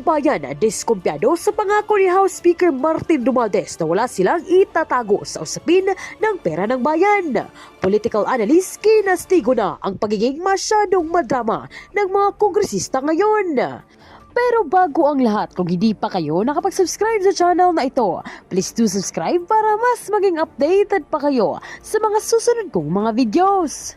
bayan diskumpiyado sa pangako ni House Speaker Martin Romualdez na wala silang itatago sa usapin ng pera ng bayan. Political analyst kinastigo na ang pagiging masyadong madrama ng mga kongresista ngayon. Pero bago ang lahat, kung hindi pa kayo nakapag-subscribe sa channel na ito, please do subscribe para mas maging updated pa kayo sa mga susunod kong mga videos.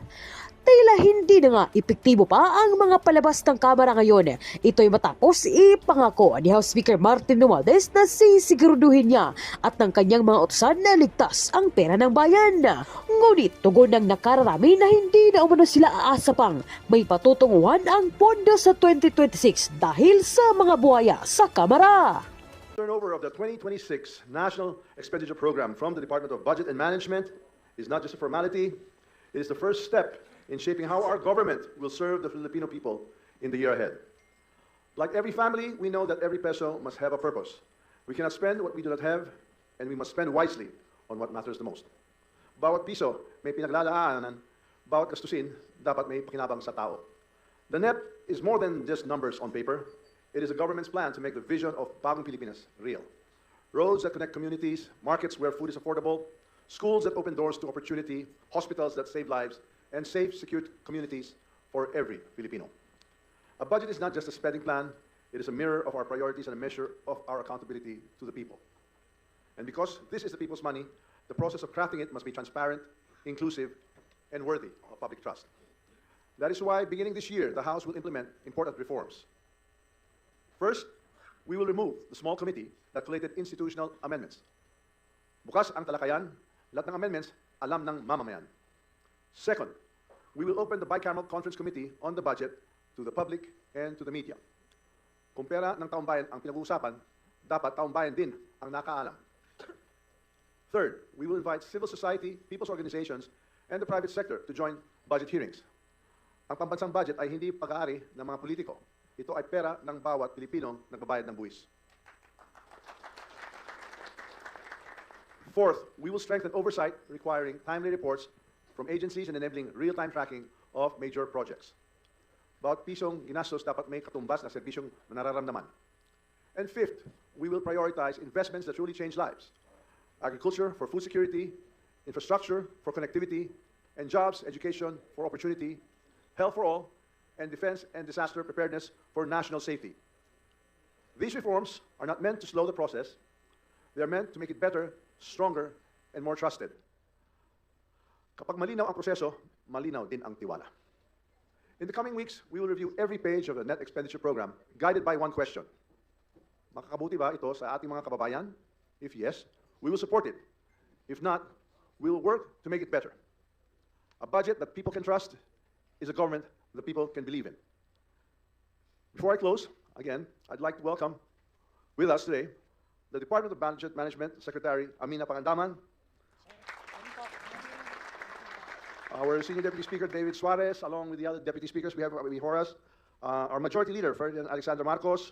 Tila hindi na nga epektibo pa ang mga palabas ng Kamara ngayon. Ito'y matapos ipangako ni House Speaker Martin Romualdez na sisiguraduhin niya at ng kanyang mga utusan na ligtas ang pera ng bayan. Ngunit tugon ng nakararami na hindi na umano sila aasa pang may patutunguhan ang pondo sa 2026 dahil sa mga buhaya sa Kamara. Turnover of the 2026 National Expenditure Program from the Department of Budget and Management is not just a formality, it is the first step in shaping how our government will serve the Filipino people in the year ahead. Like every family, we know that every peso must have a purpose. We cannot spend what we do not have, and we must spend wisely on what matters the most. Bawat piso may pinaglalaanan, bawat gastusin dapat may pakinabang sa tao. The NEP is more than just numbers on paper. It is the government's plan to make the vision of Bagong Pilipinas real. Roads that connect communities, markets where food is affordable, schools that open doors to opportunity, hospitals that save lives, and safe, secure communities for every Filipino. A budget is not just a spending plan, it is a mirror of our priorities and a measure of our accountability to the people. And because this is the people's money, the process of crafting it must be transparent, inclusive, and worthy of public trust. That is why, beginning this year, the House will implement important reforms. First, we will remove the small committee that collated institutional amendments. Bukas ang talakayan, lahat ng amendments alam ng mamamayan. Second, we will open the bicameral conference committee on the budget to the public and to the media. Kung pera ng taong bayan ang pinag-uusapan, dapat taong bayan din ang nakaalam. Third, we will invite civil society, people's organizations, and the private sector to join budget hearings. Ang pambansang budget ay hindi pag-aari ng mga politiko. Ito ay pera ng bawat Pilipinong nagbabayad ng buwis. Fourth, we will strengthen oversight requiring timely reports from agencies and enabling real-time tracking of major projects. Bawat pisong ginastos dapat may katumbas na serbisyong nararamdaman. And fifth, we will prioritize investments that truly change lives. Agriculture for food security, infrastructure for connectivity, and jobs, education for opportunity, health for all, and defense and disaster preparedness for national safety. These reforms are not meant to slow the process. They are meant to make it better, stronger, and more trusted. Kapag malinaw ang proseso, malinaw din ang tiwala. In the coming weeks, we will review every page of the Net Expenditure Program, guided by one question. Makakabuti ba ito sa ating mga kababayan? If yes, we will support it. If not, we will work to make it better. A budget that people can trust is a government that people can believe in. Before I close, again, I'd like to welcome with us today the Department of Budget Management Secretary Amina Pangandaman, our Senior Deputy Speaker, David Suarez, along with the other Deputy Speakers we have before us, our Majority Leader, Ferdinand Alexander Marcos,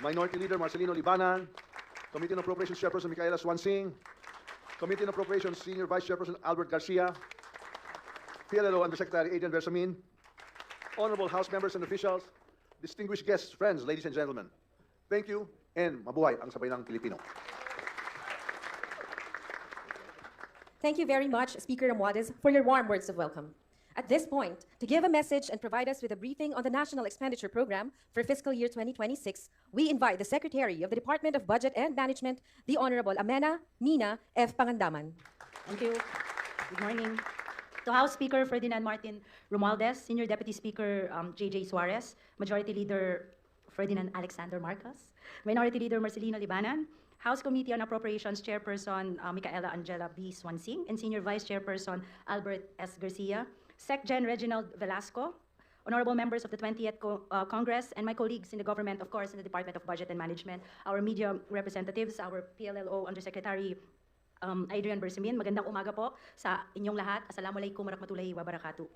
Minority Leader, Marcelino Libanan, Committee on Appropriations Chairperson, Micaela Swansing, Committee on Appropriations Senior Vice Chairperson, Albert Garcia, PLLO Undersecretary Adrian Versamin, Honorable House Members and Officials, distinguished guests, friends, ladies and gentlemen. Thank you, and mabuhay ang sabay ng Pilipino. Thank you very much, Speaker Romualdez, for your warm words of welcome. At this point, to give a message and provide us with a briefing on the National Expenditure Program for fiscal year 2026, we invite the Secretary of the Department of Budget and Management, the Honorable Amena Nina F. Pangandaman. Thank you. Good morning. To House Speaker Ferdinand Martin Romualdez, Senior Deputy Speaker J.J. Suarez, Majority Leader Ferdinand Alexander Marcos, Minority Leader Marcelino Libanan, House Committee on Appropriations Chairperson Micaela Angela B. Swansing, and Senior Vice Chairperson Albert S. Garcia, SecGen Reginald Velasco, honorable members of the 20th Congress, and my colleagues in the government, of course, in the Department of Budget and Management, our media representatives, our PLLO Undersecretary Adrian Bersamin. Magandang umaga po sa inyong lahat. Assalamualaikum warahmatullahi wabarakatuh.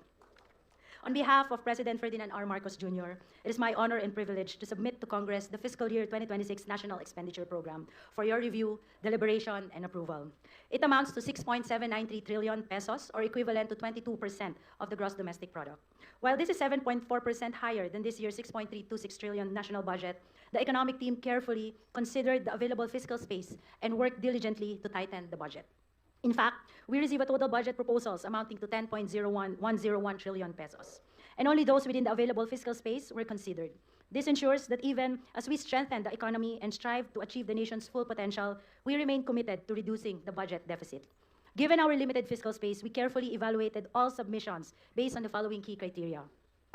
On behalf of President Ferdinand R. Marcos Jr., it is my honor and privilege to submit to Congress the fiscal year 2026 National Expenditure Program for your review, deliberation, and approval. It amounts to 6.793 trillion pesos, or equivalent to 22% of the gross domestic product. While this is 7.4% higher than this year's 6.326 trillion national budget, the economic team carefully considered the available fiscal space and worked diligently to tighten the budget. In fact, we receive a total budget proposals amounting to 10.101 trillion pesos. And only those within the available fiscal space were considered. This ensures that even as we strengthen the economy and strive to achieve the nation's full potential, we remain committed to reducing the budget deficit. Given our limited fiscal space, we carefully evaluated all submissions based on the following key criteria.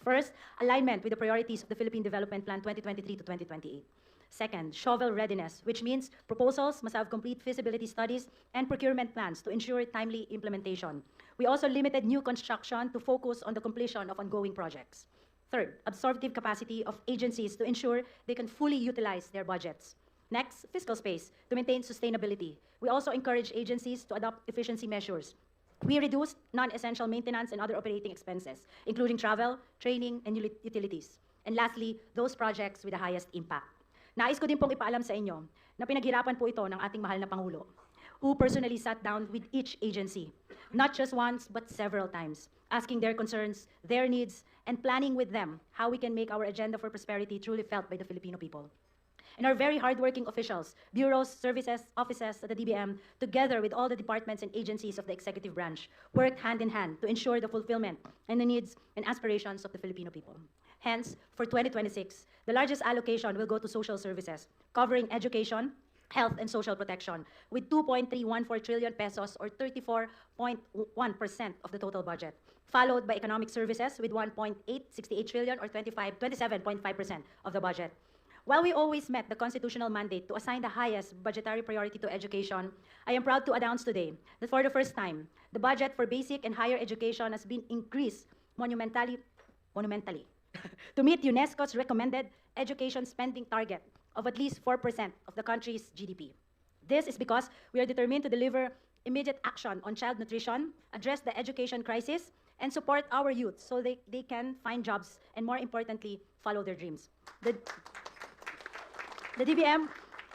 First, alignment with the priorities of the Philippine Development Plan 2023 to 2028. Second, shovel readiness, which means proposals must have complete feasibility studies and procurement plans to ensure timely implementation. We also limited new construction to focus on the completion of ongoing projects. Third, absorptive capacity of agencies to ensure they can fully utilize their budgets. Next, fiscal space to maintain sustainability. We also encourage agencies to adopt efficiency measures. We reduced non-essential maintenance and other operating expenses, including travel, training, and utilities. And lastly, those projects with the highest impact. Nais ko din pong ipaalam sa inyo na pinaghirapan po ito ng ating mahal na Pangulo, who personally sat down with each agency, not just once, but several times, asking their concerns, their needs, and planning with them how we can make our agenda for prosperity truly felt by the Filipino people. And our very hardworking officials, bureaus, services, offices at the DBM, together with all the departments and agencies of the executive branch, worked hand in hand to ensure the fulfillment and the needs and aspirations of the Filipino people. Hence, for 2026, the largest allocation will go to social services, covering education, health, and social protection, with 2.314 trillion pesos, or 34.1% of the total budget, followed by economic services with 1.868 trillion, or 27.5% of the budget. While we always met the constitutional mandate to assign the highest budgetary priority to education, I am proud to announce today that for the first time, the budget for basic and higher education has been increased monumentally to meet UNESCO's recommended education spending target of at least 4% of the country's GDP. This is because we are determined to deliver immediate action on child nutrition, address the education crisis, and support our youth so they can find jobs and, more importantly, follow their dreams. The DBM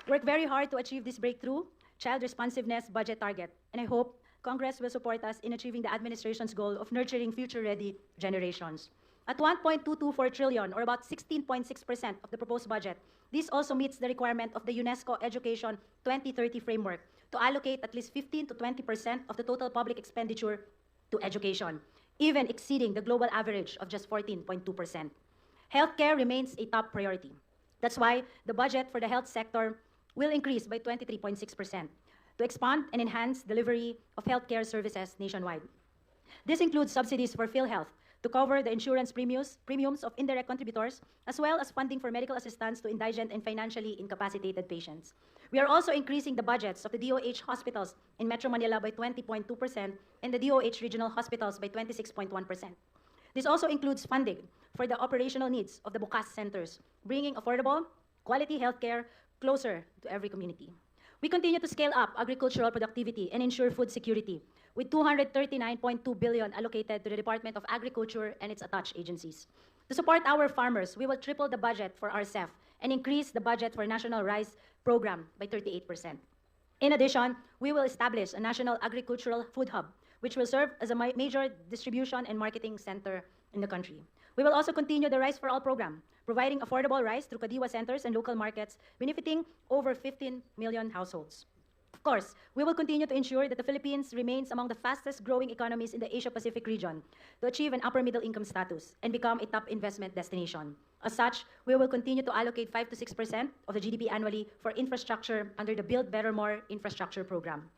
worked very hard to achieve this breakthrough child responsiveness budget target, and I hope Congress will support us in achieving the administration's goal of nurturing future-ready generations. At 1.224 trillion, or about 16.6% of the proposed budget, this also meets the requirement of the UNESCO Education 2030 framework to allocate at least 15 to 20% of the total public expenditure to education, even exceeding the global average of just 14.2%. Healthcare remains a top priority. That's why the budget for the health sector will increase by 23.6% to expand and enhance delivery of healthcare services nationwide. This includes subsidies for PhilHealth to cover the insurance premiums of indirect contributors, as well as funding for medical assistance to indigent and financially incapacitated patients. We are also increasing the budgets of the DOH hospitals in Metro Manila by 20.2% and the DOH regional hospitals by 26.1%. This also includes funding for the operational needs of the Bukas centers, bringing affordable, quality healthcare closer to every community. We continue to scale up agricultural productivity and ensure food security, with 239.2 billion allocated to the Department of Agriculture and its attached agencies. To support our farmers, we will triple the budget for RCEF and increase the budget for National Rice Program by 38%. In addition, we will establish a National Agricultural Food Hub, which will serve as a major distribution and marketing center in the country. We will also continue the Rice for All program, providing affordable rice through Kadiwa centers and local markets, benefiting over 15 million households. Of course, we will continue to ensure that the Philippines remains among the fastest growing economies in the Asia-Pacific region to achieve an upper middle income status and become a top investment destination. As such, we will continue to allocate 5 to 6% of the GDP annually for infrastructure under the Build Better More infrastructure program.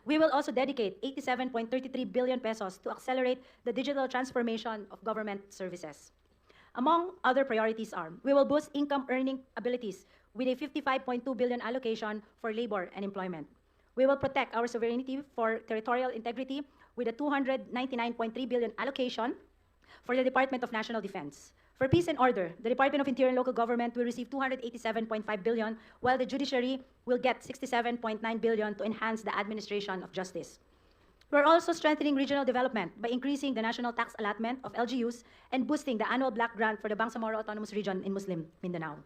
We will also dedicate 87.33 billion pesos to accelerate the digital transformation of government services. Among other priorities are, we will boost income earning abilities with a 55.2 billion allocation for labor and employment. We will protect our sovereignty for territorial integrity with a 299.3 billion allocation for the Department of National Defense. For peace and order, the Department of Interior and Local Government will receive 287.5 billion, while the judiciary will get 67.9 billion to enhance the administration of justice. We're also strengthening regional development by increasing the national tax allotment of LGUs and boosting the annual block grant for the Bangsamoro Autonomous Region in Muslim Mindanao.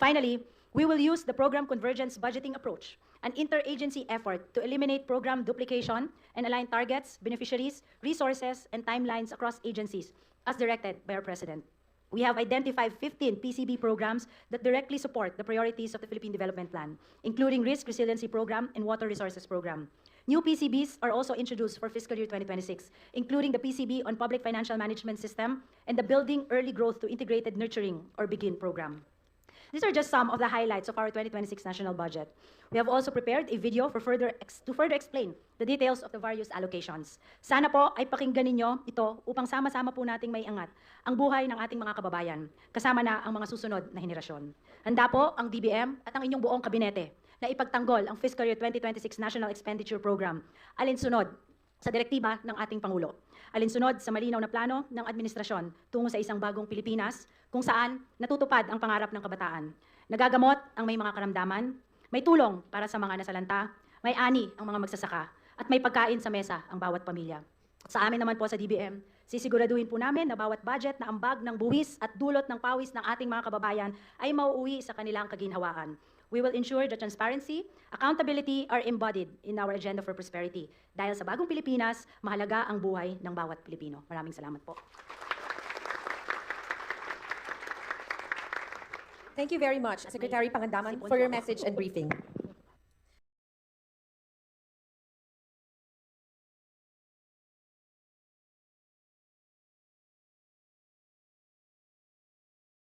Finally, we will use the program convergence budgeting approach, an interagency effort to eliminate program duplication and align targets, beneficiaries, resources, and timelines across agencies, as directed by our President. We have identified 15 PCB programs that directly support the priorities of the Philippine Development Plan, including Risk Resiliency Program and Water Resources Program. New PCBs are also introduced for fiscal year 2026, including the PCB on Public Financial Management System and the Building Early Growth to Integrated Nurturing, or BEGIN program. These are just some of the highlights of our 2026 national budget. We have also prepared a video to further explain the details of the various allocations. Sana po ay pakinggan ninyo ito upang sama-sama po nating maiangat ang buhay ng ating mga kababayan, kasama na ang mga susunod na henerasyon. Handa po ang DBM at ang inyong buong kabinete na ipagtanggol ang fiscal year 2026 National Expenditure Program alinsunod sa direktiba ng ating Pangulo. Alinsunod sa malinaw na plano ng administrasyon tungo sa isang bagong Pilipinas kung saan natutupad ang pangarap ng kabataan. Nagagamot ang may mga karamdaman, may tulong para sa mga nasalanta, may ani ang mga magsasaka, at may pagkain sa mesa ang bawat pamilya. Sa amin naman po sa DBM, sisiguraduhin po namin na bawat budget na ambag ng buwis at dulot ng pawis ng ating mga kababayan ay mauuwi sa kanilang kaginhawaan. We will ensure that transparency, accountability are embodied in our agenda for prosperity. Dahil sa bagong Pilipinas, mahalaga ang buhay ng bawat Pilipino. Maraming salamat po. Thank you very much, Secretary Pangandaman, for your message and briefing.